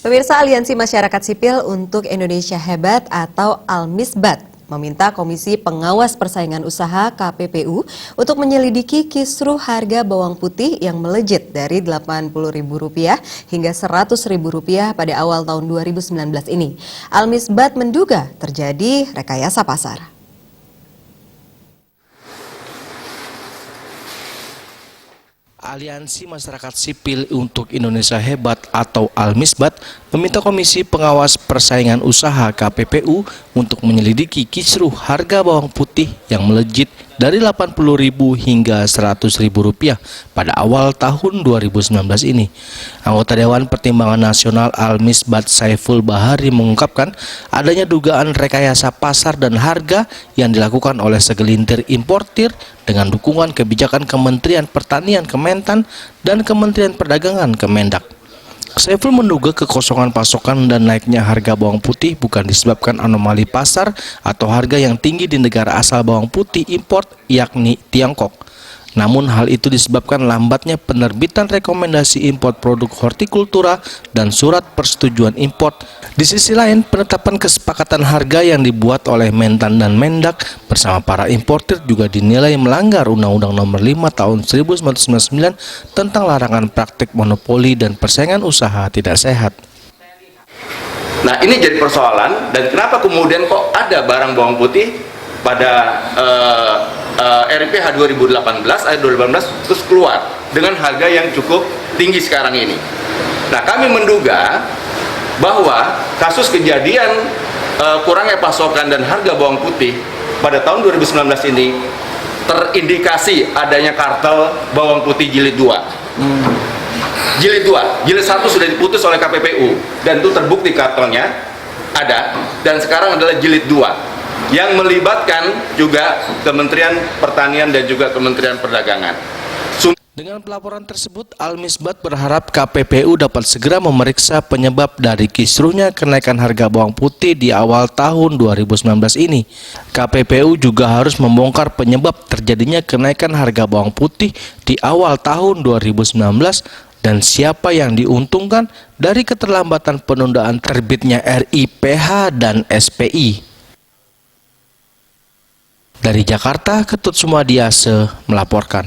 Pemirsa, Aliansi Masyarakat Sipil untuk Indonesia Hebat atau Almisbat meminta Komisi Pengawas Persaingan Usaha KPPU untuk menyelidiki kisruh harga bawang putih yang melejit dari Rp80.000 hingga Rp100.000 pada awal tahun 2019 ini. Almisbat menduga terjadi rekayasa pasar. Aliansi Masyarakat Sipil untuk Indonesia Hebat atau Almisbat meminta Komisi Pengawas Persaingan Usaha KPPU untuk menyelidiki kisruh harga bawang putih yang melejit dari Rp80.000 hingga Rp100.000 pada awal tahun 2019 ini. Anggota Dewan Pertimbangan Nasional Almisbat Saiful Bahari mengungkapkan adanya dugaan rekayasa pasar dan harga yang dilakukan oleh segelintir importir dengan dukungan kebijakan Kementerian Pertanian Kementan dan Kementerian Perdagangan Kemendak. Saiful menduga kekosongan pasokan dan naiknya harga bawang putih bukan disebabkan anomali pasar atau harga yang tinggi di negara asal bawang putih import yakni Tiongkok. Namun hal itu disebabkan lambatnya penerbitan rekomendasi impor produk hortikultura dan surat persetujuan impor. Di sisi lain, penetapan kesepakatan harga yang dibuat oleh Mentan dan Mendak bersama para importir juga dinilai melanggar Undang-Undang Nomor 5 Tahun 1999 tentang larangan praktik monopoli dan persaingan usaha tidak sehat. Nah, ini jadi persoalan, dan kenapa kemudian kok ada barang bawang putih pada RPH 2018 ayat 2018 terus keluar dengan harga yang cukup tinggi sekarang ini. Nah, kami menduga bahwa kasus kejadian kurangnya pasokan dan harga bawang putih pada tahun 2019 ini terindikasi adanya kartel bawang putih jilid 2. Jilid 2, jilid 1 sudah diputus oleh KPPU dan itu terbukti kartelnya ada, dan sekarang adalah jilid 2 yang melibatkan juga Kementerian Pertanian dan juga Kementerian Perdagangan. Dengan pelaporan tersebut, Almisbat berharap KPPU dapat segera memeriksa penyebab dari kisruhnya kenaikan harga bawang putih di awal tahun 2019 ini. KPPU juga harus membongkar penyebab terjadinya kenaikan harga bawang putih di awal tahun 2019 dan siapa yang diuntungkan dari keterlambatan penundaan terbitnya RIPH dan SPI. Dari Jakarta, Ketut Sumadiase melaporkan.